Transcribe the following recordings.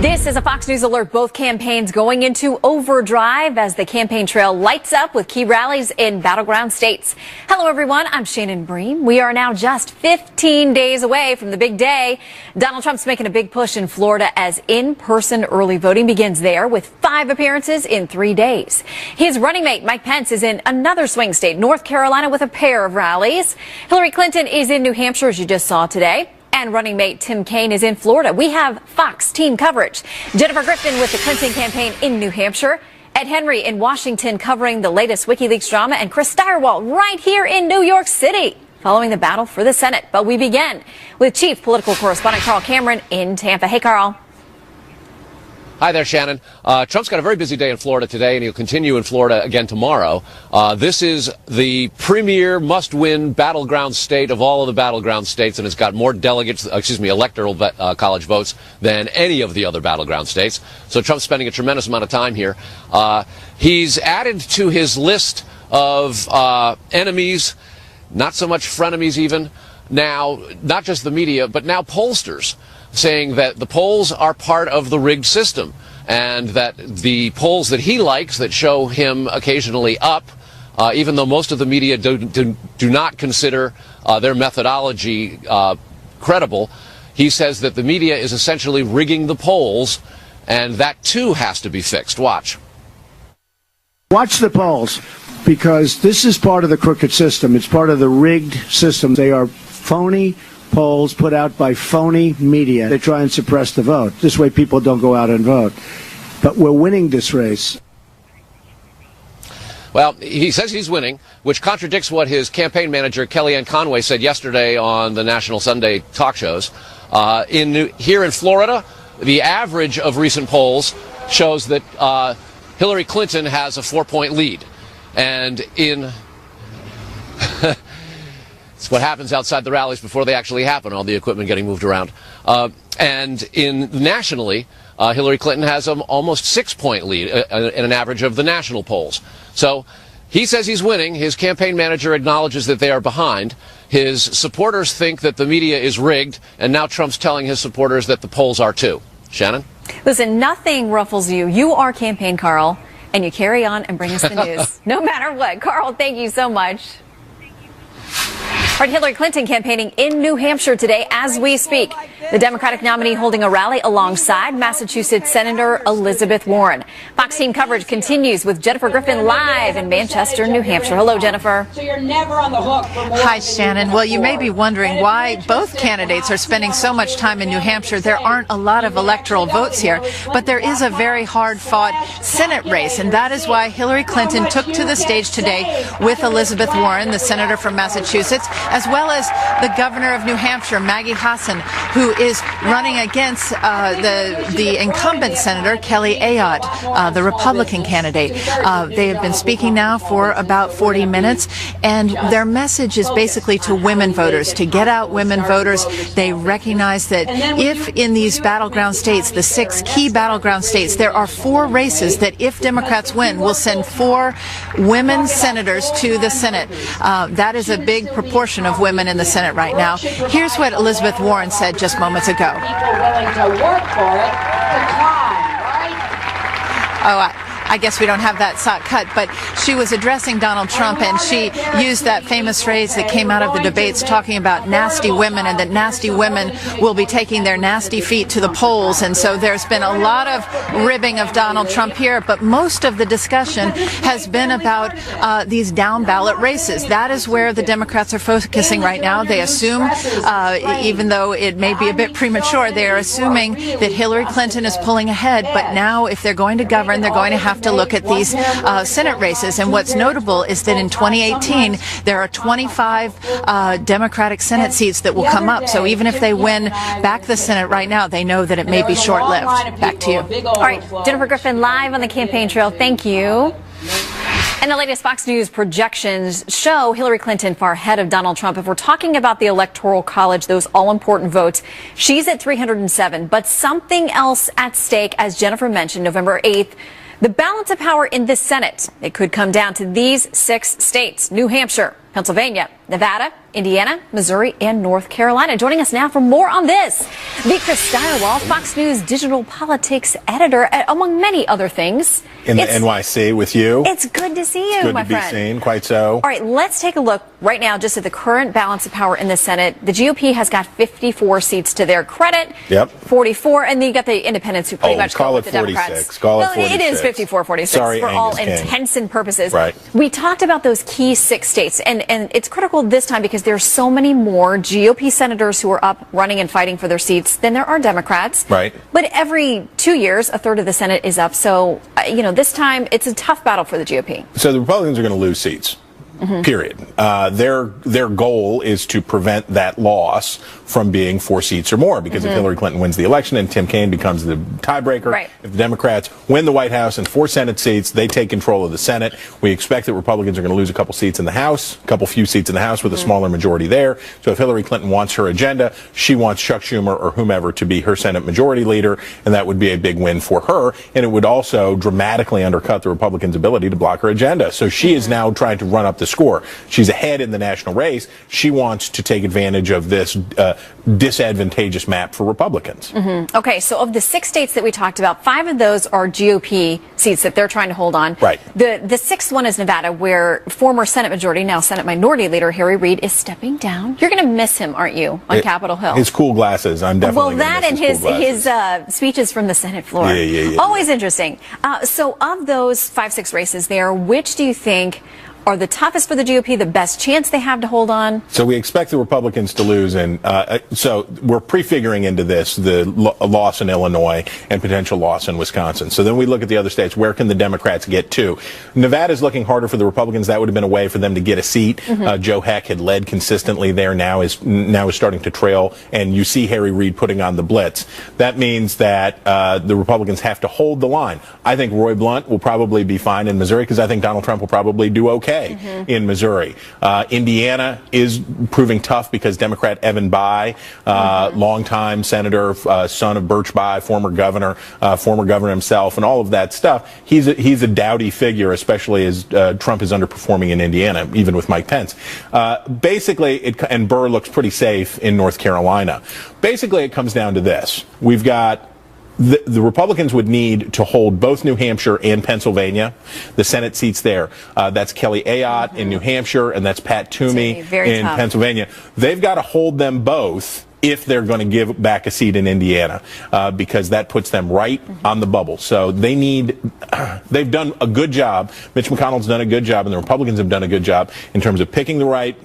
This is a Fox News alert. Both campaigns going into overdrive as the campaign trail lights up with key rallies in battleground states. Hello, everyone. I'm Shannon Bream. We are now just 15 days away from the big day. Donald Trump's making a big push in Florida as in-person early voting begins there with 5 appearances in 3 days. His running mate, Mike Pence, is in another swing state, North Carolina, with a pair of rallies. Hillary Clinton is in New Hampshire, as you just saw today. And running mate Tim Kaine is in Florida. We have Fox team coverage. Jennifer Griffin with the Clinton campaign in New Hampshire. Ed Henry in Washington covering the latest WikiLeaks drama. And Chris Steyerwalt right here in New York City following the battle for the Senate. But we begin with chief political correspondent Carl Cameron in Tampa. Hey, Carl. Hi there, Shannon. Trump's got a very busy day in Florida today, and he'll continue in Florida again tomorrow. This is the premier must-win battleground state of all of the battleground states, and it's got more electoral college votes than any of the other battleground states. So Trump's spending a tremendous amount of time here. He's added to his list of enemies, not so much frenemies even, now, not just the media, but now pollsters, saying that the polls are part of the rigged system and that the polls that he likes that show him occasionally up, even though most of the media do not consider their methodology credible, he says that the media is essentially rigging the polls, and that too has to be fixed. Watch the polls, because this is part of the crooked system. It's part of the rigged system. They are phony polls put out by phony media. They try and suppress the vote. This way people don't go out and vote. But we're winning this race. Well, he says he's winning, which contradicts what his campaign manager, Kellyanne Conway, said yesterday on the national Sunday talk shows. Here in Florida, the average of recent polls shows that Hillary Clinton has a 4-point lead. And in... It's what happens outside the rallies before they actually happen, all the equipment getting moved around. And nationally, Hillary Clinton has an almost 6-point lead in an average of the national polls. So he says he's winning. His campaign manager acknowledges that they are behind. His supporters think that the media is rigged, and now Trump's telling his supporters that the polls are too. Shannon? Listen, nothing ruffles you. You are campaign Carl, and you carry on and bring us the news, no matter what. Carl, thank you so much. All right, Hillary Clinton campaigning in New Hampshire today as we speak. The Democratic nominee holding a rally alongside Massachusetts Senator Elizabeth Warren. Fox team coverage continues with Jennifer Griffin live in Manchester, New Hampshire. Hello, Jennifer. So you're never on the hook for more. Hi, Shannon. Well, you may be wondering why both candidates are spending so much time in New Hampshire. There aren't a lot of electoral votes here, but there is a very hard-fought Senate race, and that is why Hillary Clinton took to the stage today with Elizabeth Warren, the senator from Massachusetts, as well as the governor of New Hampshire, Maggie Hassan, who is running against the incumbent senator, Kelly Ayotte, the Republican candidate. They have been speaking now for about 40 minutes, and their message is basically to women voters, to get out women voters. They recognize that if in these battleground states, the 6 key battleground states, there are 4 races that if Democrats win will send 4 women senators to the Senate. That is a big proportion of women in the Senate right now. Here's what Elizabeth Warren said just moments ago. People willing to work for it, to climb, right? I guess we don't have that cut, but she was addressing Donald Trump, and she used that famous phrase that came out of the debates talking about nasty women, and that nasty women will be taking their nasty feet to the polls. And so there's been a lot of ribbing of Donald Trump here, but most of the discussion has been about these down-ballot races. That is where the Democrats are focusing right now. They assume, even though it may be a bit premature, they are assuming that Hillary Clinton is pulling ahead, but now if they're going to govern, they're going to have to look at these Senate races. And what's notable is that in 2018, there are 25 Democratic Senate seats that will come up. So even if they win back the Senate right now, they know that it may be short-lived. Back to you. All right, Jennifer Griffin live on the campaign trail. Thank you. And the latest Fox News projections show Hillary Clinton far ahead of Donald Trump. If we're talking about the Electoral College, those all-important votes, she's at 307. But something else at stake, as Jennifer mentioned, November 8th, the balance of power in the Senate. It could come down to these 6 states: New Hampshire, Pennsylvania, Nevada, Indiana, Missouri, and North Carolina. Joining us now for more on this, the Chris Steilerwald, Fox News digital politics editor, among many other things. In the NYC with you. It's good to see you, good my to be friend. seen, quite so. All right, let's take a look right now just at the current balance of power in the Senate. The GOP has got 54 seats to their credit. Yep. 44, and then you got the independents who pretty much call go it with the 46. Democrats. Call it Well, 46. it is 54-46 Sorry, for all Angus King. intents and purposes. Right. We talked about those key 6 states, and it's critical this time because there's so many more GOP senators who are up running and fighting for their seats than there are Democrats. Right. But every 2 years, a third of the Senate is up. So, this time it's a tough battle for the GOP. So the Republicans are going to lose seats. Period. Their goal is to prevent that loss from being 4 seats or more, because if Hillary Clinton wins the election and Tim Kaine becomes the tiebreaker, Right. if the Democrats win the White House and 4 Senate seats, they take control of the Senate. We expect that Republicans are going to lose a couple seats in the House, a few seats in the House with a smaller majority there. So if Hillary Clinton wants her agenda, she wants Chuck Schumer or whomever to be her Senate majority leader, and that would be a big win for her. And it would also dramatically undercut the Republicans' ability to block her agenda. So she is now trying to run up the score. She's ahead in the national race. She wants to take advantage of this disadvantageous map for Republicans. Okay, so of the 6 states that we talked about, 5 of those are GOP seats that they're trying to hold on. Right. The 6th one is Nevada, where former Senate Majority, now Senate Minority Leader Harry Reid is stepping down. You're going to miss him, aren't you, on Capitol Hill? His cool glasses. I'm definitely Well, that and his cool his speeches from the Senate floor. Yeah. Always interesting. So of those 5-6 races there, which do you think are the toughest for the GOP, the best chance they have to hold on? So we expect the Republicans to lose, and so we're prefiguring into this the loss in Illinois and potential loss in Wisconsin. So then we look at the other states. Where can the Democrats get to? Nevada's looking harder for the Republicans. That would have been a way for them to get a seat. Joe Heck had led consistently there. Now is starting to trail, and you see Harry Reid putting on the blitz. That means that the Republicans have to hold the line. I think Roy Blunt will probably be fine in Missouri, because I think Donald Trump will probably do okay in Missouri. Indiana is proving tough because Democrat Evan Bayh, longtime senator, son of Birch Bayh, former governor himself, and all of that stuff. He's a dowdy figure, especially as Trump is underperforming in Indiana, even with Mike Pence. And Burr looks pretty safe in North Carolina. Basically, it comes down to this. We've got the Republicans would need to hold both New Hampshire and Pennsylvania, the Senate seats there. That's Kelly Ayotte in New Hampshire, and that's Pat Toomey in Pennsylvania. They've got to hold them both if they're going to give back a seat in Indiana, because that puts them right on the bubble. So they've done a good job. Mitch McConnell's done a good job, and the Republicans have done a good job in terms of picking the right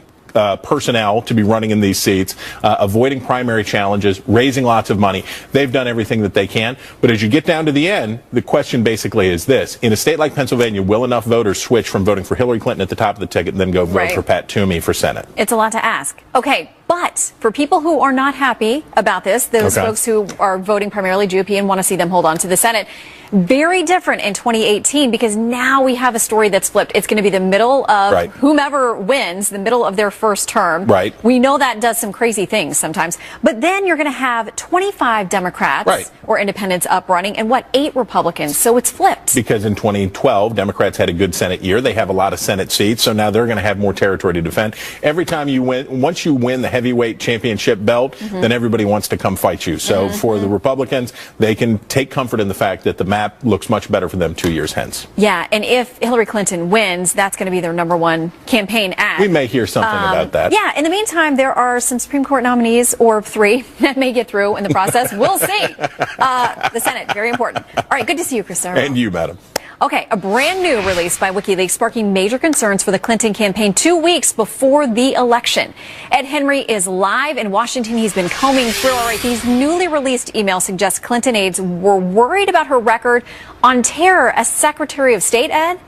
personnel to be running in these seats, avoiding primary challenges, raising lots of money. They've done everything that they can. But as you get down to the end, the question basically is this. In a state like Pennsylvania, will enough voters switch from voting for Hillary Clinton at the top of the ticket and then go vote for Pat Toomey for Senate? It's a lot to ask. Okay, but for people who are not happy about this, those folks who are voting primarily GOP and want to see them hold on to the Senate, very different in 2018, because now we have a story that's flipped. It's going to be the middle of whomever wins, the middle of their first term. Right. We know that does some crazy things sometimes. But then you're going to have 25 Democrats or independents up running and 8 Republicans. So it's flipped. Because in 2012, Democrats had a good Senate year. They have a lot of Senate seats, so now they're going to have more territory to defend. Every time you win, once you win the heavyweight championship belt, then everybody wants to come fight you. So for the Republicans, they can take comfort in the fact that the map looks much better for them 2 years hence. Yeah, and if Hillary Clinton wins, that's going to be their -- campaign ad. We may hear something about that. Yeah, in the meantime, there are some Supreme Court nominees, or 3, that may get through in the process. We'll see. The Senate, very important. All right, good to see you, Chris. And you, madam. Okay, a brand new release by WikiLeaks sparking major concerns for the Clinton campaign 2 weeks before the election. Ed Henry is live in Washington. He's been combing through. All right, these newly released emails suggest Clinton aides were worried about her record on terror as Secretary of State, Ed?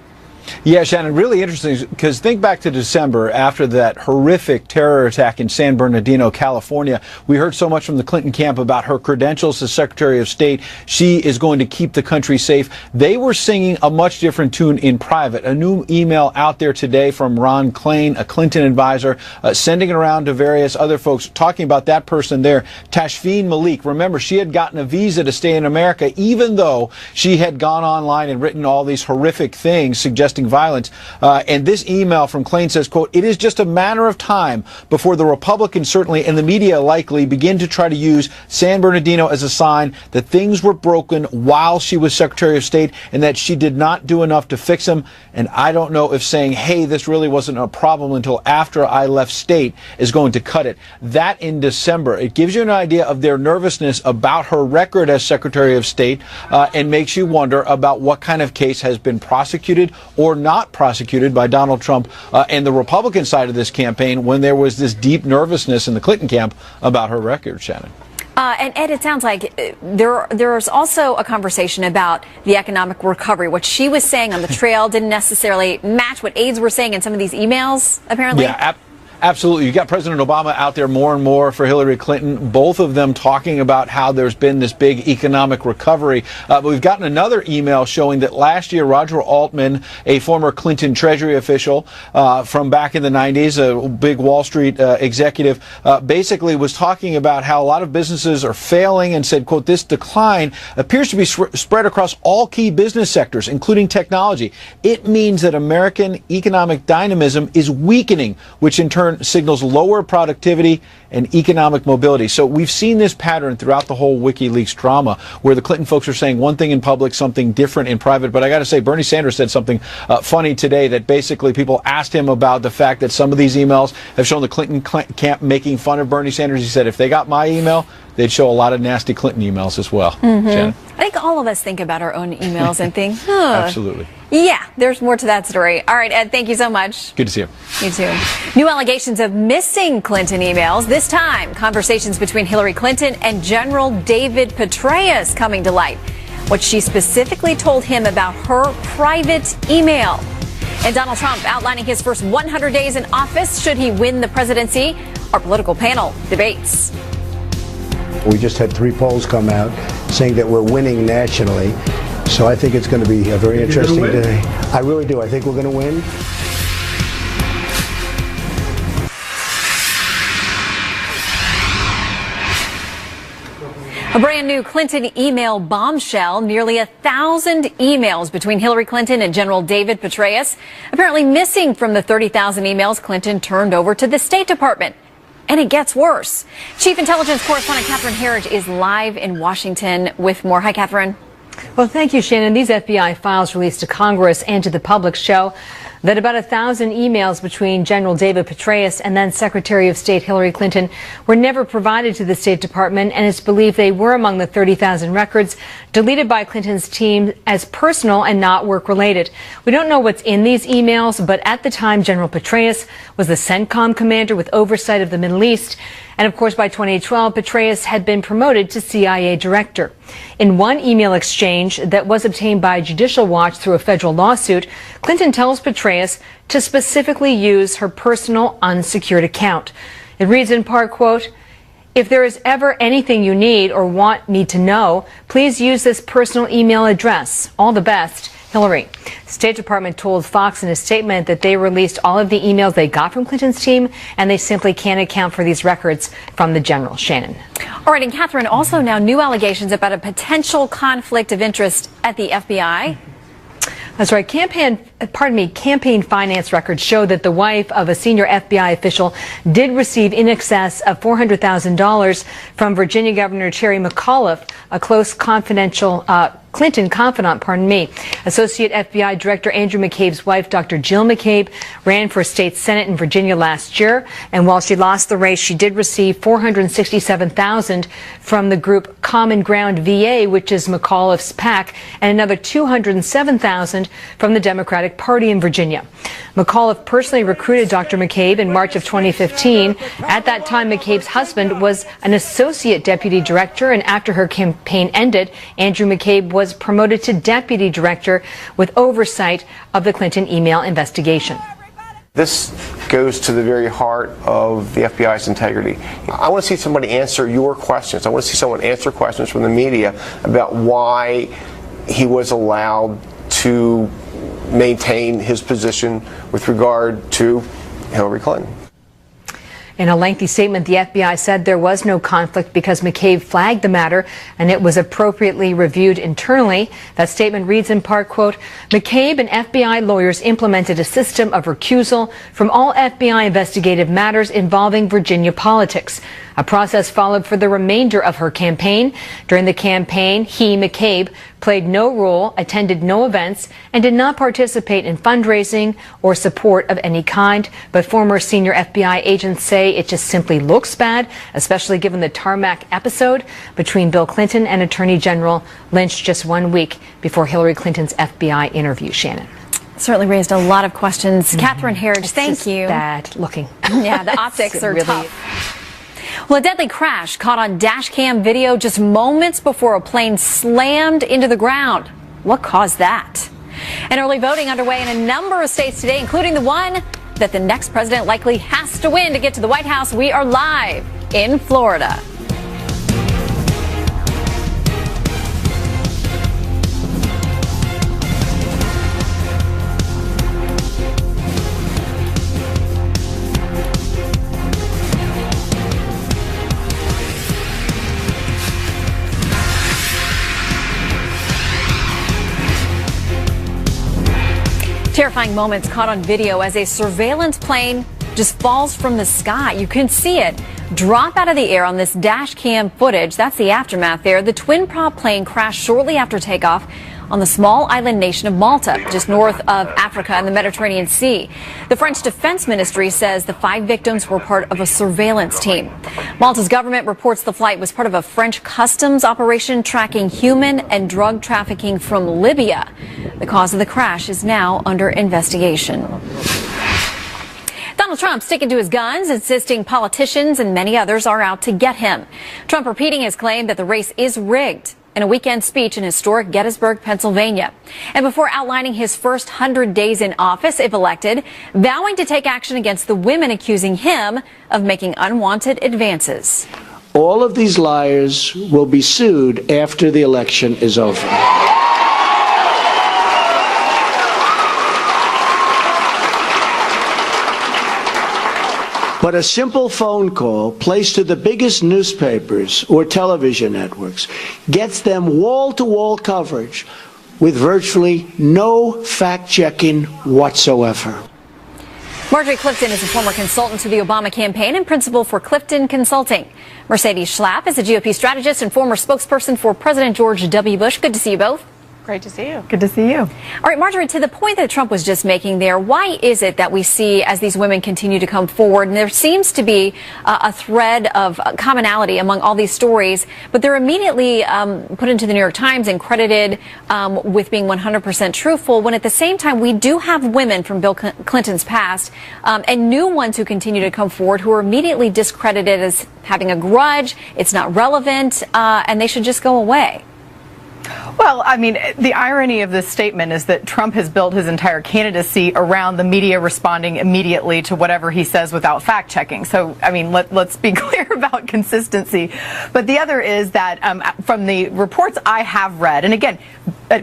Yeah, Shannon, really interesting, because think back to December after that horrific terror attack in San Bernardino, California. We heard so much from the Clinton camp about her credentials as Secretary of State. She is going to keep the country safe. They were singing a much different tune in private. A new email out there today from Ron Klain, a Clinton advisor, sending it around to various other folks, talking about that person there, Tashfeen Malik. Remember, she had gotten a visa to stay in America, even though she had gone online and written all these horrific things suggesting domestic violence. And this email from Klain says, quote, "It is just a matter of time before the Republicans certainly and the media likely begin to try to use San Bernardino as a sign that things were broken while she was Secretary of State and that she did not do enough to fix them. And I don't know if saying, hey, this really wasn't a problem until after I left state is going to cut it." That in December. It gives you an idea of their nervousness about her record as Secretary of State and makes you wonder about what kind of case has been prosecuted or not prosecuted by Donald Trump and the Republican side of this campaign when there was this deep nervousness in the Clinton camp about her record, Shannon. And Ed, it sounds like there's also a conversation about the economic recovery. What she was saying on the trail didn't necessarily match what aides were saying in some of these emails, apparently. Yeah, absolutely. You got President Obama out there more and more for Hillary Clinton, both of them talking about how there's been this big economic recovery. But we've gotten another email showing that last year, Roger Altman, a former Clinton Treasury official from back in the 90s, a big Wall Street executive, basically was talking about how a lot of businesses are failing and said, quote, "This decline appears to be spread across all key business sectors, including technology. It means that American economic dynamism is weakening, which in turn signals lower productivity and economic mobility." So we've seen this pattern throughout the whole WikiLeaks drama where the Clinton folks are saying one thing in public, something different in private. But I got to say, Bernie Sanders said something funny today that basically people asked him about the fact that some of these emails have shown the Clinton camp making fun of Bernie Sanders. He said if they got my email, they'd show a lot of nasty Clinton emails as well. Shannon? I think all of us think about our own emails and think, Absolutely. Yeah, there's more to that story. All right, Ed, thank you so much. Good to see you. You too. New allegations of missing Clinton emails. This time, conversations between Hillary Clinton and General David Petraeus coming to light. What she specifically told him about her private email. And Donald Trump outlining his first 100 days in office should he win the presidency. Our political panel debates. We just had 3 polls come out saying that we're winning nationally. So I think it's going to be a very interesting day. I really do. I think we're going to win. A brand new Clinton email bombshell. Nearly 1,000 emails between Hillary Clinton and General David Petraeus apparently missing from the 30,000 emails Clinton turned over to the State Department. And it gets worse. Chief Intelligence Correspondent Catherine Herridge is live in Washington with more. Hi, Catherine. Well, thank you, Shannon. These FBI files released to Congress and to the public show that about 1,000 emails between General David Petraeus and then Secretary of State Hillary Clinton were never provided to the State Department, and it's believed they were among the 30,000 records deleted by Clinton's team as personal and not work-related. We don't know what's in these emails, but at the time, General Petraeus was the CENTCOM commander with oversight of the Middle East. And of course, by 2012, Petraeus had been promoted to CIA director. In one email exchange that was obtained by Judicial Watch through a federal lawsuit, Clinton tells Petraeus to specifically use her personal unsecured account. It reads in part, quote, "If there is ever anything you need or want me to know, please use this personal email address. All the best, Hillary." State Department told Fox in a statement that they released all of the emails they got from Clinton's team, and they simply can't account for these records from the general. Shannon. All right, and Catherine, also now new allegations about a potential conflict of interest at the FBI. That's right. Campaign finance records show that the wife of a senior FBI official did receive in excess of $400,000 from Virginia Governor Terry McAuliffe, a close confidential Clinton confidant, Associate FBI Director Andrew McCabe's wife, Dr. Jill McCabe, ran for state senate in Virginia last year. And while she lost the race, she did receive $467,000 from the group Common Ground VA, which is McAuliffe's PAC, and another $207,000 from the Democratic Party in Virginia. McAuliffe personally recruited Dr. McCabe in March of 2015. At that time, McCabe's husband was an associate deputy director, and after her campaign ended, Andrew McCabe was promoted to deputy director with oversight of the Clinton email investigation. This goes to the very heart of the FBI's integrity. I want to see somebody answer your questions. I want to see someone answer questions from the media about why he was allowed to maintain his position with regard to Hillary Clinton. In a lengthy statement, the FBI said there was no conflict because McCabe flagged the matter and it was appropriately reviewed internally. That statement reads in part, quote, McCabe and FBI lawyers implemented a system of recusal from all FBI investigative matters involving Virginia politics. A process followed for the remainder of her campaign. During the campaign, he, McCabe, played no role, attended no events, and did not participate in fundraising or support of any kind. But former senior FBI agents say it just simply looks bad, especially given the tarmac episode between Bill Clinton and Attorney General Lynch just 1 week before Hillary Clinton's FBI interview. Shannon. Certainly raised a lot of questions. Catherine Herridge, thank you. Bad looking. Yeah, the optics are really tough. Well, a deadly crash caught on dash cam video just moments before a plane slammed into the ground. What caused that? And early voting underway in a number of states today, including the one that the next president likely has to win to get to the White House. We are live in Florida. Terrifying moments caught on video as a surveillance plane just falls from the sky. You can see it drop out of the air on this dash cam footage. That's the aftermath there. The twin prop plane crashed shortly after takeoff on the small island nation of Malta, just north of Africa in the Mediterranean Sea. The French Defense Ministry says the 5 victims were part of a surveillance team. Malta's government reports the flight was part of a French customs operation tracking human and drug trafficking from Libya. The cause of the crash is now under investigation. Donald Trump sticking to his guns, insisting politicians and many others are out to get him. Trump repeating his claim that the race is rigged in a weekend speech in historic Gettysburg, Pennsylvania. And before outlining his first 100 days in office, if elected, vowing to take action against the women accusing him of making unwanted advances. All of these liars will be sued after the election is over. But a simple phone call placed to the biggest newspapers or television networks gets them wall-to-wall coverage with virtually no fact-checking whatsoever. Marjorie Clifton is a former consultant to the Obama campaign and principal for Clifton Consulting. Mercedes Schlapp is a GOP strategist and former spokesperson for President George W. Bush. Good to see you both. Great to see you. Good to see you. All right, Marjorie, to the point that Trump was just making there, why is it that we see as these women continue to come forward, and there seems to be a thread of commonality among all these stories, but they're immediately put into the New York Times and credited with being 100% truthful, when at the same time we do have women from Bill Clinton's past and new ones who continue to come forward who are immediately discredited as having a grudge, it's not relevant, and they should just go away? Well, I mean, the irony of this statement is that Trump has built his entire candidacy around the media responding immediately to whatever he says without fact-checking. So, I mean, let's be clear about consistency. But the other is that from the reports I have read, and again,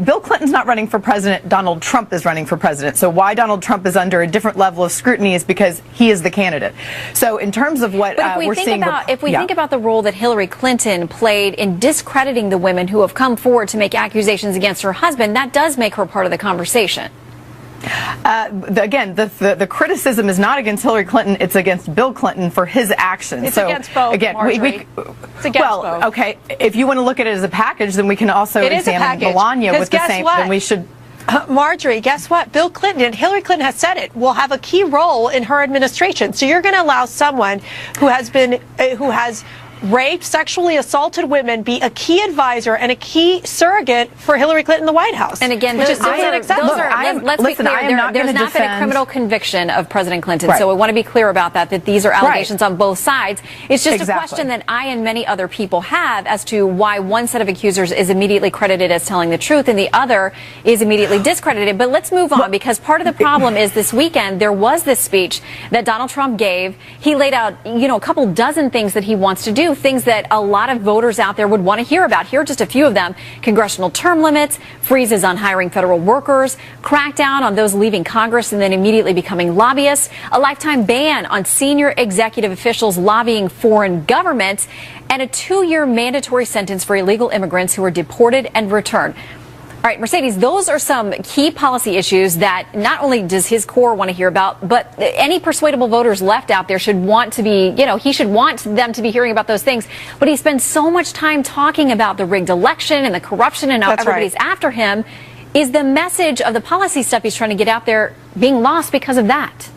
Bill Clinton's not running for president, Donald Trump is running for president. So why Donald Trump is under a different level of scrutiny is because he is the candidate. So in terms of what we're seeing... If we think about the role that Hillary Clinton played in discrediting the women who have come forward to make accusations against her husband, that does make her part of the conversation. Again, the criticism is not against Hillary Clinton, it's against Bill Clinton for his actions. It's against both, again, it's against both. Okay, if you want to look at it as a package, then we can also examine Melania with the same, then we should... Marjorie, guess what? Bill Clinton and Hillary Clinton has said it, will have a key role in her administration. So you're going to allow someone who has raped, sexually assaulted women be a key advisor and a key surrogate for Hillary Clinton in the White House. And again, let's be clear, there's not been a criminal conviction of President Clinton. So we want to be clear about that these are allegations on both sides. It's just a question that I and many other people have as to why one set of accusers is immediately credited as telling the truth and the other is immediately discredited. But let's move on, because part of the problem is this weekend there was this speech that Donald Trump gave. He laid out, a couple dozen things that he wants to do. few things that a lot of voters out there would want to hear about. Here are just a few of them. Congressional term limits, freezes on hiring federal workers, crackdown on those leaving Congress and then immediately becoming lobbyists, a lifetime ban on senior executive officials lobbying foreign governments, and a 2-year mandatory sentence for illegal immigrants who are deported and returned. All right, Mercedes, those are some key policy issues that not only does his core want to hear about, but any persuadable voters left out there should want to be, he should want them to be hearing about those things. But he spends so much time talking about the rigged election and the corruption and how everybody's after him. Is the message of the policy stuff he's trying to get out there being lost because of that?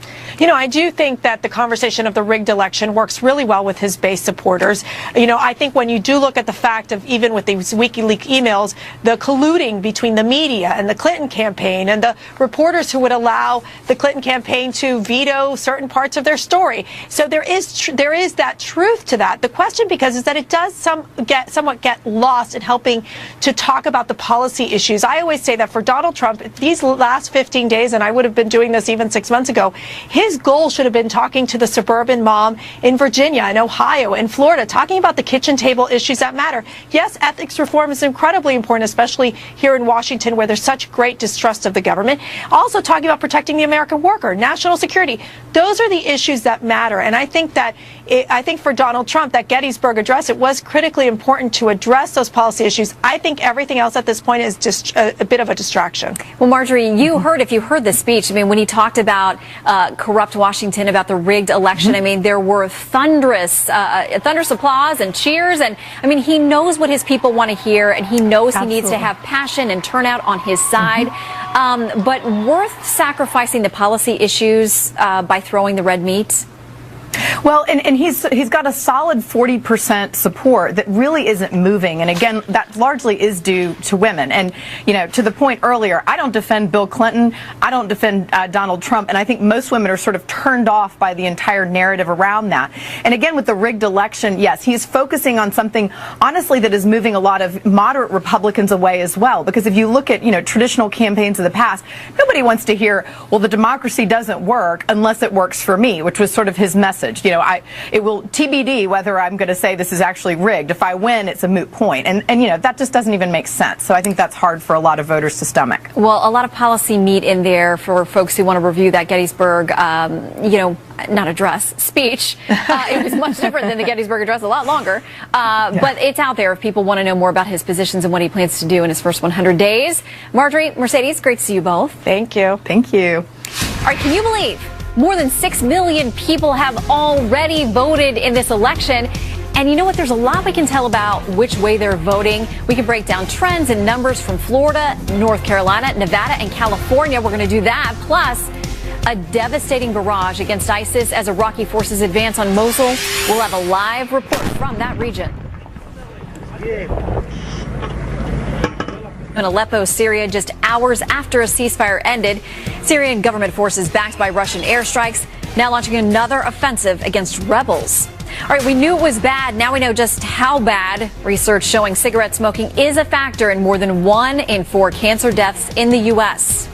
I do think that the conversation of the rigged election works really well with his base supporters. I think when you do look at the fact of even with these WikiLeaks emails, the colluding between the media and the Clinton campaign and the reporters who would allow the Clinton campaign to veto certain parts of their story. So there is that truth to that. The question is that it does somewhat get lost in helping to talk about the policy issues. I always say that for Donald Trump, these last 15 days, and I would have been doing this even 6 months ago, his goal should have been talking to the suburban mom in Virginia and Ohio and Florida, talking about the kitchen table issues that matter. Yes, ethics reform is incredibly important, especially here in Washington where there's such great distrust of the government. Also talking about protecting the American worker, national security. Those are the issues that matter. And I think that for Donald Trump, that Gettysburg Address, it was critically important to address those policy issues. I think everything else at this point is just a bit of a distraction. Well, Marjorie, if you heard the speech, when he talked about corrupt Washington, about the rigged election, there were thunderous applause and cheers. And he knows what his people want to hear, and he knows he needs to have passion and turnout on his side. But worth sacrificing the policy issues by throwing the red meat? Well, and he's got a solid 40% support that really isn't moving. And again, that largely is due to women. And, to the point earlier, I don't defend Bill Clinton. I don't defend Donald Trump. And I think most women are sort of turned off by the entire narrative around that. And again, with the rigged election, yes, he's focusing on something, honestly, that is moving a lot of moderate Republicans away as well. Because if you look at, traditional campaigns of the past, nobody wants to hear, well, the democracy doesn't work unless it works for me, which was sort of his message. It will TBD whether I'm going to say this is actually rigged. If I win, it's a moot point. And that just doesn't even make sense. So I think that's hard for a lot of voters to stomach. Well, a lot of policy meat in there for folks who want to review that Gettysburg, not address, speech. It was much different than the Gettysburg Address, a lot longer. But it's out there if people want to know more about his positions and what he plans to do in his first 100 days. Marjorie, Mercedes, great to see you both. Thank you. Thank you. All right, can you believe more than 6 million people have already voted in this election? And you know what? There's a lot we can tell about which way they're voting. We can break down trends and numbers from Florida, North Carolina, Nevada, and California. We're going to do that. Plus, a devastating barrage against ISIS as Iraqi forces advance on Mosul. We'll have a live report from that region. In Aleppo, Syria, just hours after a ceasefire ended, Syrian government forces backed by Russian airstrikes now launching another offensive against rebels. All right, we knew it was bad. Now we know just how bad. Research showing cigarette smoking is a factor in more than 1 in 4 cancer deaths in the U.S.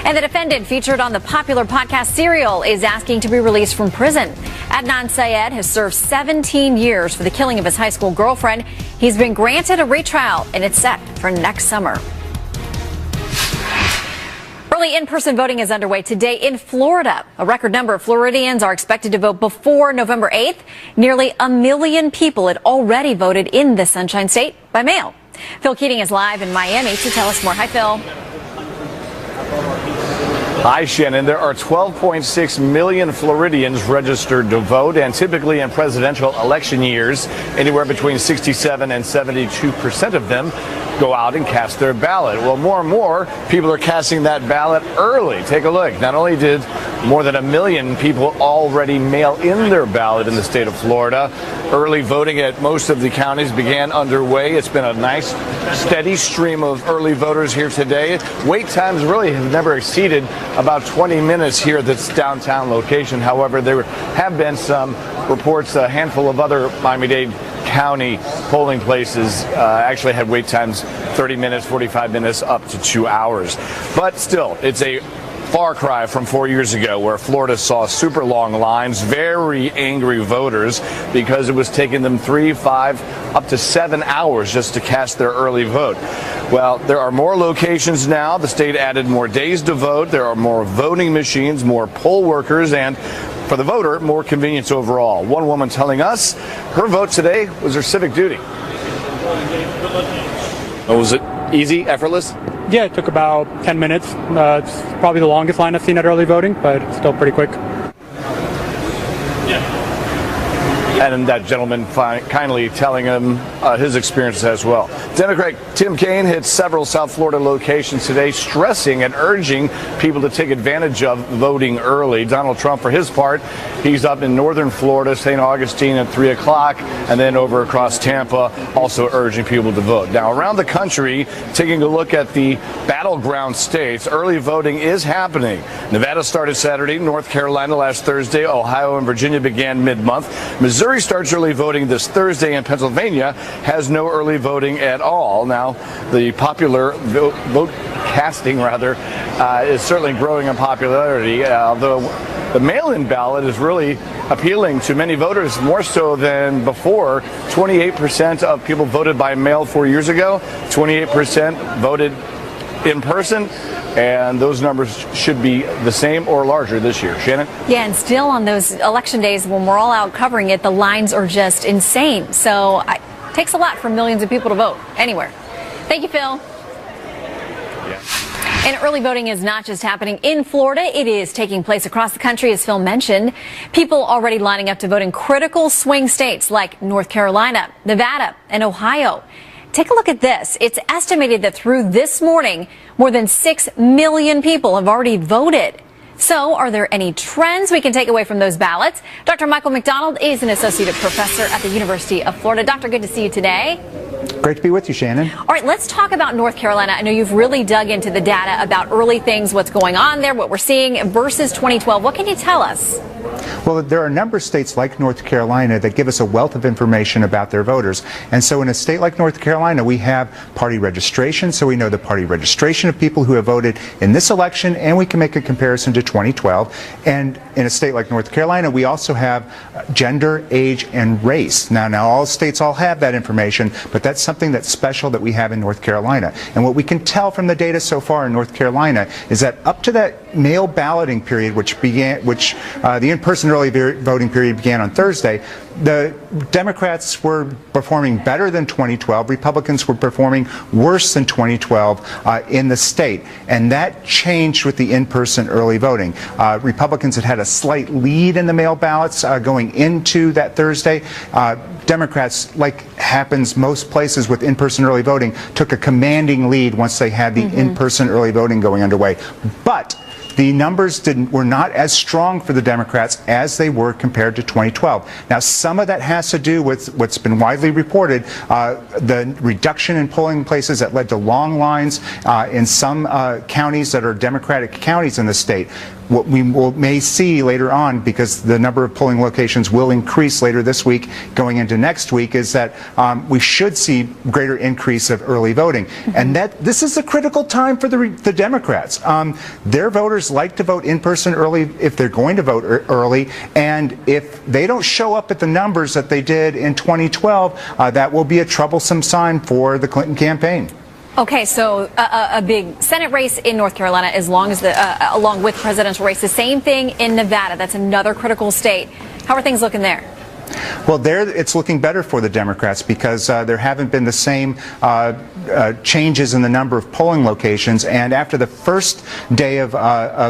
And the defendant featured on the popular podcast Serial is asking to be released from prison. Adnan Syed has served 17 years for the killing of his high school girlfriend. He's been granted a retrial, and it's set for next summer. Early in-person voting is underway today in Florida. A record number of Floridians are expected to vote before November 8th. Nearly 1 million people had already voted in the Sunshine State by mail. Phil Keating is live in Miami to tell us more. Hi, Phil. Hi, Shannon. There are 12.6 million Floridians registered to vote, and typically in presidential election years, anywhere between 67 and 72% of them go out and cast their ballot. Well, more and more people are casting that ballot early. Take a look. Not only did more than 1 million people already mail in their ballot in the state of Florida, early voting at most of the counties began underway. It's been a nice, steady stream of early voters here today. Wait times really have never exceeded about 20 minutes here at this downtown location. However, there have been some reports, a handful of other Miami-Dade County polling places actually had wait times 30 minutes, 45 minutes, up to 2 hours. But still, it's a far cry from 4 years ago, where Florida saw super long lines, very angry voters because it was taking them 3, 5, up to 7 hours just to cast their early vote. Well, there are more locations now. The state added more days to vote. There are more voting machines, more poll workers, and for the voter, more convenience overall. One woman telling us her vote today was her civic duty. Was it easy, effortless? Yeah, it took about 10 minutes. It's probably the longest line I've seen at early voting, but it's still pretty quick. And that gentleman kindly telling him his experiences as well. Democrat Tim Kaine hit several South Florida locations today, stressing and urging people to take advantage of voting early. Donald Trump, for his part, he's up in northern Florida, St. Augustine at 3 o'clock, and then over across Tampa, also urging people to vote. Now, around the country, taking a look at the battleground states, early voting is happening. Nevada started Saturday, North Carolina last Thursday, Ohio and Virginia began mid-month. Missouri starts early voting this Thursday, and Pennsylvania has no early voting at all. Now, the popular vote casting, is certainly growing in popularity, although the mail-in ballot is really appealing to many voters, more so than before. 28% of people voted by mail 4 years ago, 28% voted in person, and those numbers should be the same or larger this year. Shannon? Yeah, and still on those election days when we're all out covering it, the lines are just insane. So it takes a lot for millions of people to vote anywhere. Thank you, Phil. And early voting is not just happening in Florida. It is taking place across the country, as Phil mentioned. People already lining up to vote in critical swing states like North Carolina, Nevada, and Ohio. Take a look at this. It's estimated that through this morning, more than 6 million people have already voted. So are there any trends we can take away from those ballots? Dr. Michael McDonald is an associate professor at the University of Florida. Doctor, good to see you today. Great to be with you, Shannon. All right, let's talk about North Carolina. I know you've really dug into the data about early things, what's going on there, what we're seeing versus 2012. What can you tell us? Well, there are a number of states like North Carolina that give us a wealth of information about their voters. And so in a state like North Carolina, we have party registration, so we know the party registration of people who have voted in this election, and we can make a comparison to 2012. And in a state like North Carolina, we also have gender, age, and race. Now all states all have that information, but that's something that's special that we have in North Carolina. And what we can tell from the data so far in North Carolina is that up to that mail balloting period, which the in-person early voting period began on Thursday, the Democrats were performing better than 2012. Republicans were performing worse than 2012 in the state. And that changed with the in-person early voting. Republicans had a slight lead in the mail ballots going into that Thursday. Democrats, like happens most places with in-person early voting, took a commanding lead once they had the in-person early voting going underway. But the numbers were not as strong for the Democrats as they were compared to 2012. Now, some of that has to do with what's been widely reported, the reduction in polling places that led to long lines in some counties that are Democratic counties in the state. What we may see later on, because the number of polling locations will increase later this week going into next week, is that we should see greater increase of early voting. And that this is a critical time for the Democrats. Their voters like to vote in person early if they're going to vote early, and if they don't show up at the numbers that they did in 2012, that will be a troublesome sign for the Clinton campaign. Okay, so a big Senate race in North Carolina, as long as along with presidential race. The same thing in Nevada. That's another critical state. How are things looking there? Well, there it's looking better for the Democrats because there haven't been the same changes in the number of polling locations. And after the first day of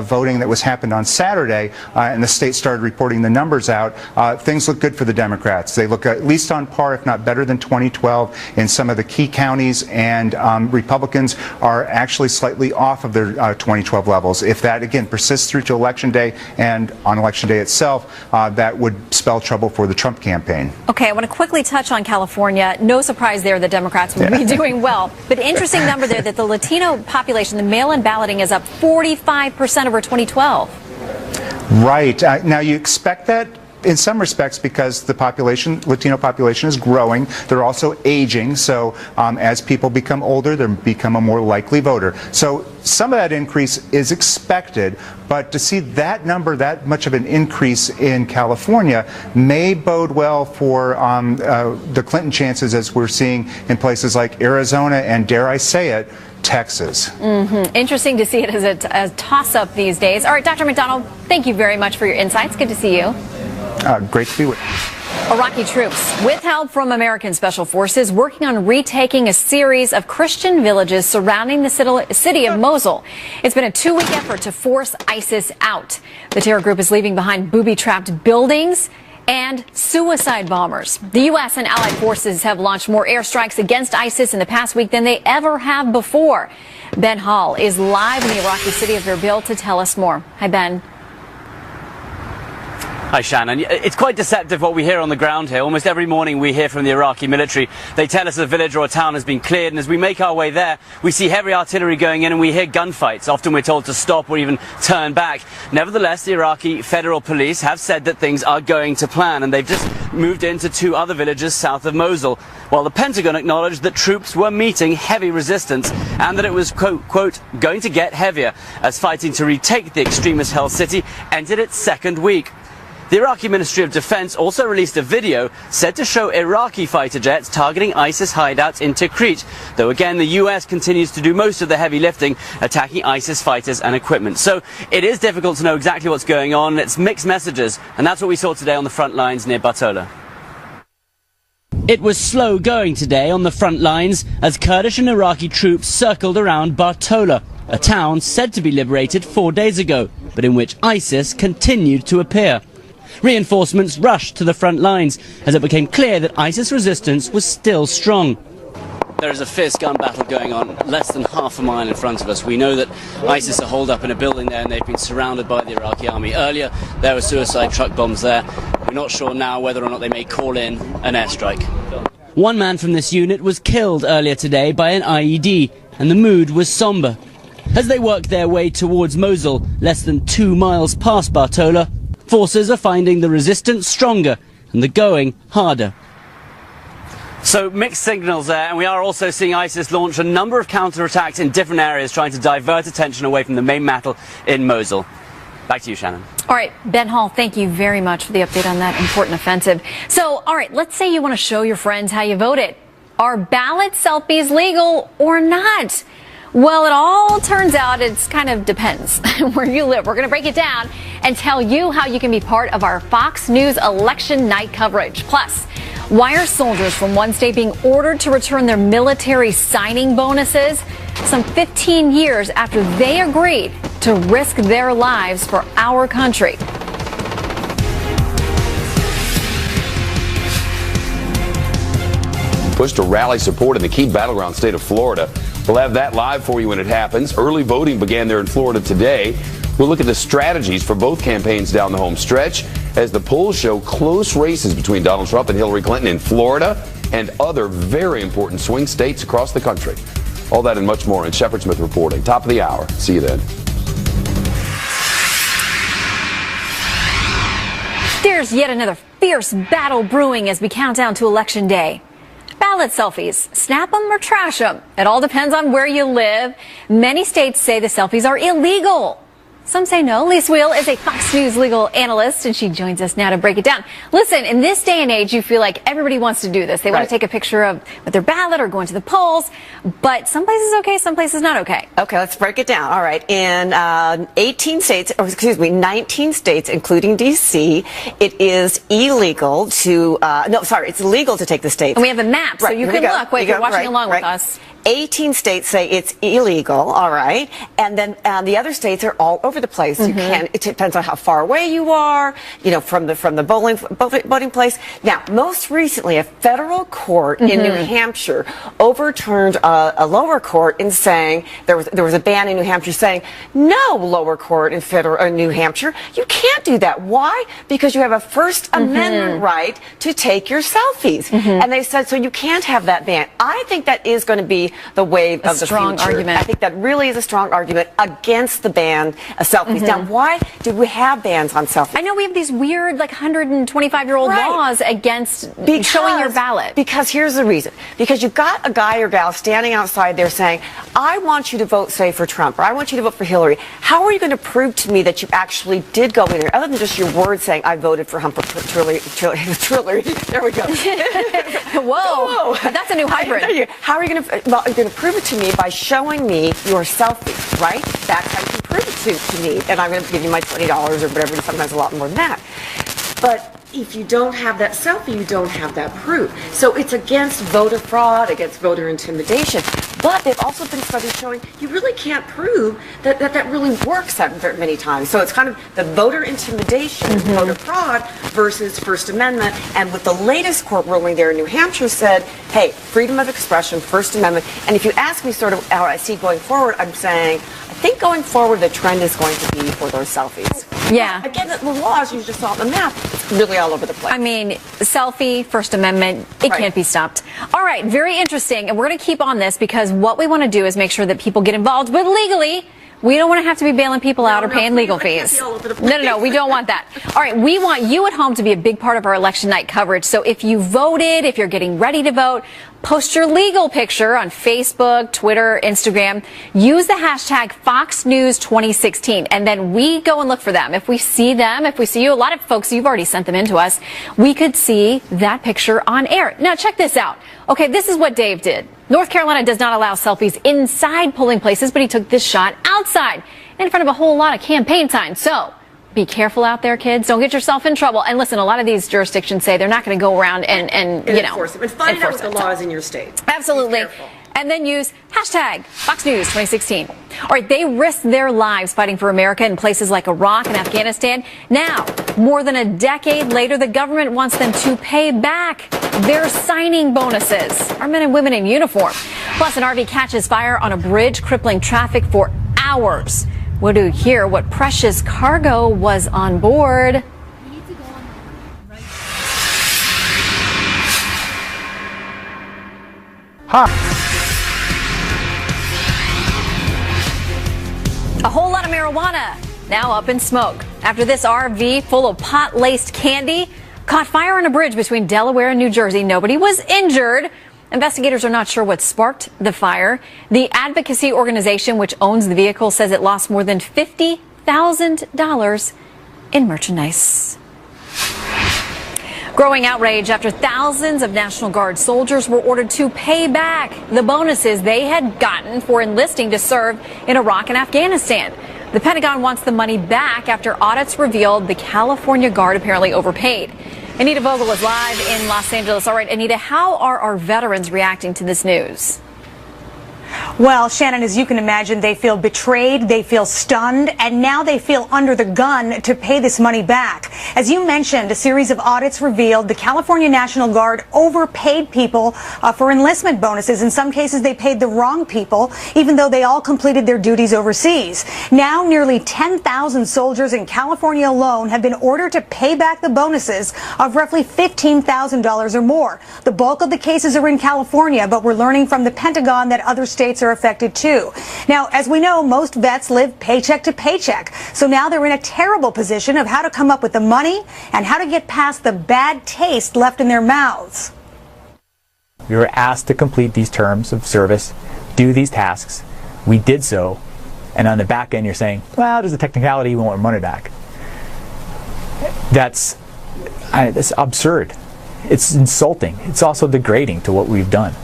voting that happened on Saturday, and the state started reporting the numbers out, things look good for the Democrats. They look at least on par, if not better than 2012 in some of the key counties, and Republicans are actually slightly off of their 2012 levels. If that, again, persists through to Election Day and on Election Day itself, that would spell trouble for the Trump campaign. Okay, I want to quickly touch on California. No surprise there, the Democrats will be doing well. But interesting number there that the Latino population, the mail-in balloting is up 45% over 2012. Right. Now, you expect that in some respects, because the Latino population is growing, they're also aging. So as people become older, they become a more likely voter. So some of that increase is expected, but to see that number, that much of an increase in California, may bode well for the Clinton chances, as we're seeing in places like Arizona and, dare I say it, Texas. Interesting to see it as a toss-up these days. All right, Dr. McDonald, thank you very much for your insights. Good to see you. Great to be with you. Iraqi troops, with help from American special forces, working on retaking a series of Christian villages surrounding the city of Mosul. It's been a 2-week effort to force ISIS out. The terror group is leaving behind booby-trapped buildings and suicide bombers. The U.S. and allied forces have launched more airstrikes against ISIS in the past week than they ever have before. Ben Hall is live in the Iraqi city of Erbil to tell us more. Hi, Ben. Hi, Shannon. It's quite deceptive what we hear on the ground here. Almost every morning we hear from the Iraqi military. They tell us a village or a town has been cleared, and as we make our way there, we see heavy artillery going in and we hear gunfights. Often we're told to stop or even turn back. Nevertheless, the Iraqi Federal Police have said that things are going to plan, and they've just moved into 2 other villages south of Mosul, while the Pentagon acknowledged that troops were meeting heavy resistance and that it was, quote, going to get heavier as fighting to retake the extremist-held city entered its 2nd week. The Iraqi Ministry of Defense also released a video said to show Iraqi fighter jets targeting ISIS hideouts in Tikrit, though again the US continues to do most of the heavy lifting, attacking ISIS fighters and equipment. So it is difficult to know exactly what's going on. It's mixed messages, and that's what we saw today on the front lines near Bartola. It was slow going today on the front lines as Kurdish and Iraqi troops circled around Bartola, a town said to be liberated 4 days ago, but in which ISIS continued to appear. Reinforcements rushed to the front lines as it became clear that ISIS resistance was still strong. There is a fierce gun battle going on less than half a mile in front of us. We know that ISIS are holed up in a building there and they've been surrounded by the Iraqi army. Earlier there were suicide truck bombs there. We're not sure now whether or not they may call in an airstrike. One man from this unit was killed earlier today by an IED, and the mood was somber. As they work their way towards Mosul, less than 2 miles past Bartola, forces are finding the resistance stronger and the going harder. So mixed signals there, and we are also seeing ISIS launch a number of counterattacks in different areas trying to divert attention away from the main battle in Mosul. Back to you, Shannon. All right, Ben Hall, thank you very much for the update on that important offensive. So, all right, let's say you want to show your friends how you voted. Are ballot selfies legal or not? Well, it all turns out it kind of depends where you live. We're going to break it down and tell you how you can be part of our Fox News election night coverage. Plus, why are soldiers from one state being ordered to return their military signing bonuses some 15 years after they agreed to risk their lives for our country? Push to rally support in the key battleground state of Florida. We'll have that live for you when it happens. Early voting began there in Florida today. We'll look at the strategies for both campaigns down the home stretch as the polls show close races between Donald Trump and Hillary Clinton in Florida and other very important swing states across the country. All that and much more in Shepard Smith reporting. Top of the hour. See you then. There's yet another fierce battle brewing as we count down to Election Day. Ballot selfies, snap them or trash them. It all depends on where you live. Many states say the selfies are illegal. Some say no. Lisa Wheel is a Fox News legal analyst, and she joins us now to break it down. Listen, in this day and age, you feel like everybody wants to do this. They want to take a picture of with their ballot or going to the polls, but some places okay, some places not okay. Okay, let's break it down. All right. In 19 states, including D.C., it is illegal to, it's illegal to take the states. And we have a map, so you can look. Wait, you're watching along with us. 18 states say it's illegal, all right, and then the other states are all over the place. You can't. It depends on how far away you are, from the voting place. Now, most recently, a federal court in New Hampshire overturned a lower court in saying there was a ban in New Hampshire saying no, lower court in New Hampshire, you can't do that. Why? Because you have a First Amendment right to take your selfies, and they said so you can't have that ban. I think that is going to be the wave of the strong future. argument. I think that really is a strong argument against the ban of selfies. Mm-hmm. Now, why did we have bans on selfies? I know we have these weird, like 125-year-old Right. laws against showing your ballot. Because here's the reason. Because you've got a guy or gal standing outside there saying, I want you to vote, say, for Trump, or I want you to vote for Hillary. How are you going to prove to me that you actually did go in there, other than just your words saying, I voted for Humper Trillery. There we go. Whoa. That's a new hybrid. How are you going to, well, you're going to prove it to me by showing me your selfie, right? That's how you can prove it to me. And I'm going to give you my $20 or whatever, sometimes a lot more than that. But if you don't have that selfie, you don't have that proof. So it's against voter fraud, against voter intimidation. But they've also been studies showing you really can't prove that really works that very many times. So it's kind of the voter intimidation, voter fraud versus First Amendment. And with the latest court ruling there in New Hampshire said, hey, freedom of expression, First Amendment. And if you ask me sort of how I see going forward, I'm saying, I think going forward the trend is going to be for those selfies. Yeah. Again, the laws you just saw on the map, it's really all over the place. I mean, selfie, First Amendment, it can't be stopped. All right, very interesting. And we're going to keep on this because what we want to do is make sure that people get involved, but legally. We don't want to have to be bailing people out or paying legal fees. No, we don't want that. All right, we want you at home to be a big part of our election night coverage. So if you voted, if you're getting ready to vote, post your legal picture on Facebook, Twitter, Instagram. Use the hashtag Fox News 2016, and then we go and look for them. If we see them, if we see you, a lot of folks, you've already sent them in to us, we could see that picture on air. Now, check this out. Okay, this is what Dave did. North Carolina does not allow selfies inside polling places, but he took this shot outside in front of a whole lot of campaign signs. So be careful out there, kids. Don't get yourself in trouble. And listen, a lot of these jurisdictions say they're not going to go around and you know, enforce it. And find out what the law is in your state. Absolutely. And then use hashtag Fox News 2016. All right, they risked their lives fighting for America in places like Iraq and Afghanistan. Now, more than a decade later, the government wants them to pay back their signing bonuses. Our men and women in uniform. Plus, an RV catches fire on a bridge, crippling traffic for hours. We'll do hear what precious cargo was on board. A whole lot of marijuana now up in smoke after this RV full of pot-laced candy caught fire on a bridge between Delaware and New Jersey. Nobody was injured. Investigators are not sure what sparked the fire. The advocacy organization, which owns the vehicle, says it lost more than $50,000 in merchandise. Growing outrage after thousands of National Guard soldiers were ordered to pay back the bonuses they had gotten for enlisting to serve in Iraq and Afghanistan. The Pentagon wants the money back after audits revealed the California Guard apparently overpaid. Anita Vogel is live in Los Angeles. All right, Anita, how are our veterans reacting to this news? Well, Shannon, as you can imagine, they feel betrayed, they feel stunned, and now they feel under the gun to pay this money back. As you mentioned, a series of audits revealed the California National Guard overpaid people for enlistment bonuses. In some cases, they paid the wrong people, even though they all completed their duties overseas. Now, nearly 10,000 soldiers in California alone have been ordered to pay back the bonuses of roughly $15,000 or more. The bulk of the cases are in California, but we're learning from the Pentagon that other states are affected too. Now, as we know, most vets live paycheck to paycheck. So now they're in a terrible position of how to come up with the money and how to get past the bad taste left in their mouths. We were asked to complete these terms of service, do these tasks. We did so. And on the back end, you're saying, well, there's a technicality, we want our money back. That's absurd. It's insulting. It's also degrading to what we've done.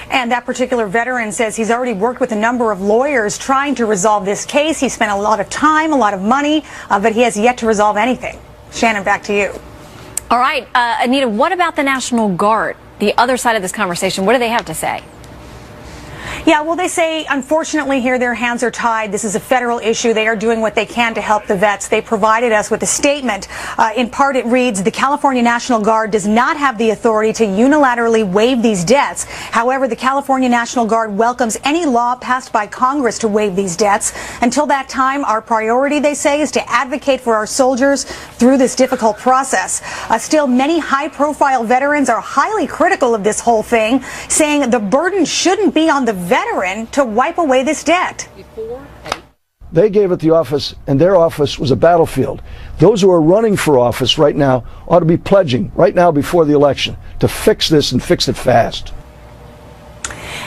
And that particular veteran says he's already worked with a number of lawyers trying to resolve this case. He spent a lot of time, a lot of money, but he has yet to resolve anything. Shannon, back to you. All right, Anita, what about the National Guard? The other side of this conversation, what do they have to say? Yeah, well, they say, unfortunately, here their hands are tied. This is a federal issue. They are doing what they can to help the vets. They provided us with a statement. In part, it reads, the California National Guard does not have the authority to unilaterally waive these debts. However, the California National Guard welcomes any law passed by Congress to waive these debts. Until that time, our priority, they say, is to advocate for our soldiers through this difficult process. Still, many high-profile veterans are highly critical of this whole thing, saying the burden shouldn't be on the veteran to wipe away this debt. They gave it the office, and their office was a battlefield. Those who are running for office right now ought to be pledging right now before the election to fix this and fix it fast.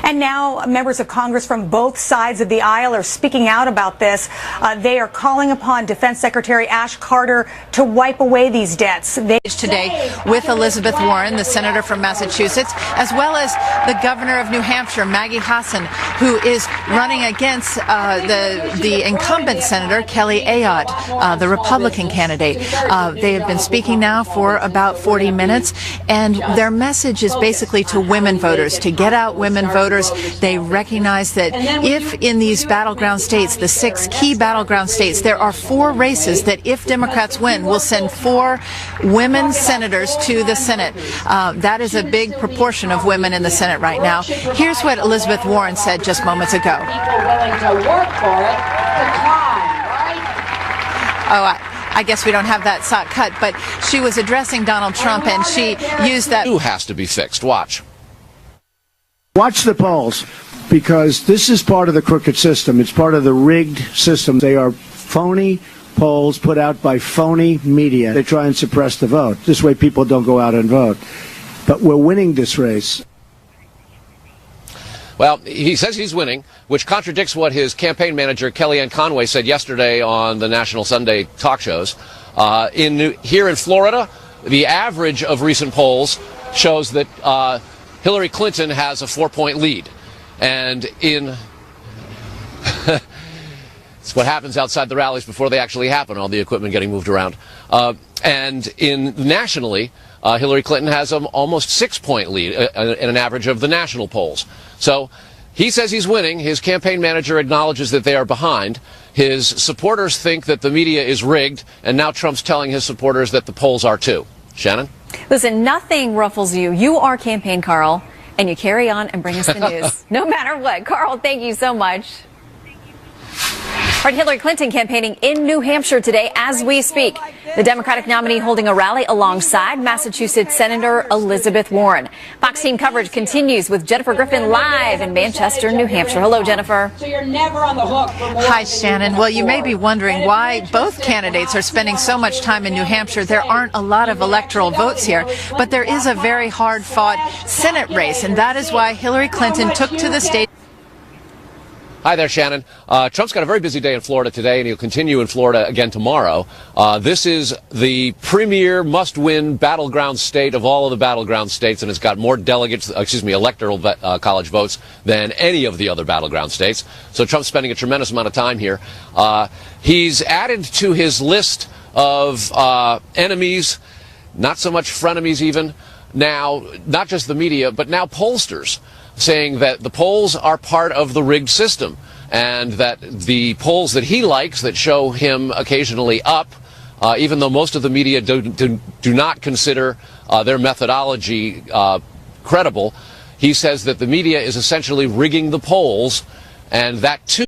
And now members of Congress from both sides of the aisle are speaking out about this. They are calling upon Defense Secretary Ash Carter to wipe away these debts. Today with Elizabeth Warren, the senator from Massachusetts, as well as the governor of New Hampshire, Maggie Hassan, who is running against the incumbent senator, Kelly Ayotte, the Republican candidate. They have been speaking now for about 40 minutes, and their message is basically to women voters, to get out women voters. They recognize that if in these battleground states, the 6 key battleground states, there are 4 races that if Democrats win will send 4 women senators to the Senate. That is a big proportion of women in the Senate right now. Here's what Elizabeth Warren said just moments ago. I guess we don't have that cut, but she was addressing Donald Trump and she used that. Who has to be fixed? Watch. Watch the polls, because this is part of the crooked system. It's part of the rigged system. They are phony polls put out by phony media. They try and suppress the vote. This way people don't go out and vote. But we're winning this race. Well, he says he's winning, which contradicts what his campaign manager, Kellyanne Conway, said yesterday on the national Sunday talk shows. Here in Florida, the average of recent polls shows that Hillary Clinton has a 4-point lead. And it's what happens outside the rallies before they actually happen, all the equipment getting moved around. And nationally, Hillary Clinton has an almost 6-point lead in an average of the national polls. So he says he's winning. His campaign manager acknowledges that they are behind. His supporters think that the media is rigged, and now Trump's telling his supporters that the polls are too. Shannon? Listen, nothing ruffles you. You are campaign Carl, and you carry on and bring us the news. No matter what. Carl, thank you so much. All right, Hillary Clinton campaigning in New Hampshire today as we speak. The Democratic nominee holding a rally alongside Massachusetts Senator Elizabeth Warren. Fox team coverage continues with Jennifer Griffin live in Manchester, New Hampshire. Hello, Jennifer. So you're never on the hook for more. Hi, Shannon. Well, you may be wondering why both candidates are spending so much time in New Hampshire. There aren't a lot of electoral votes here, but there is a very hard-fought Senate race, and that is why Hillary Clinton took to the stage. Hi there, Shannon. Trump's got a very busy day in Florida today, and he'll continue in Florida again tomorrow. This is the premier must-win battleground state of all of the battleground states, and it's got more electoral college votes than any of the other battleground states. So Trump's spending a tremendous amount of time here. He's added to his list of enemies, not so much frenemies even, now, not just the media, but now pollsters, saying that the polls are part of the rigged system and that the polls that he likes that show him occasionally up, even though most of the media do not consider their methodology credible, he says that the media is essentially rigging the polls, and that too.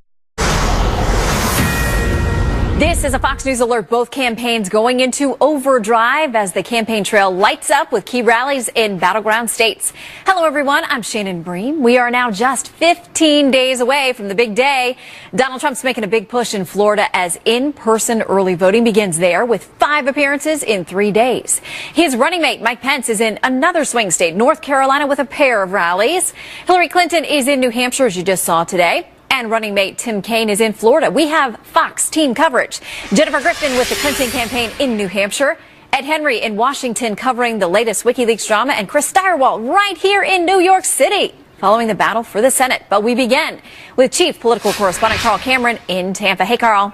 This is a Fox News alert. Both campaigns going into overdrive as the campaign trail lights up with key rallies in battleground states. Hello, everyone. I'm Shannon Bream. We are now just 15 days away from the big day. Donald Trump's making a big push in Florida as in-person early voting begins there with 5 appearances in 3 days. His running mate, Mike Pence, is in another swing state, North Carolina, with a pair of rallies. Hillary Clinton is in New Hampshire, as you just saw today. And running mate Tim Kaine is in Florida. We have Fox team coverage. Jennifer Griffin with the Clinton campaign in New Hampshire. Ed Henry in Washington covering the latest WikiLeaks drama. And Chris Steyerwalt right here in New York City following the battle for the Senate. But we begin with Chief Political Correspondent Carl Cameron in Tampa. Hey, Carl.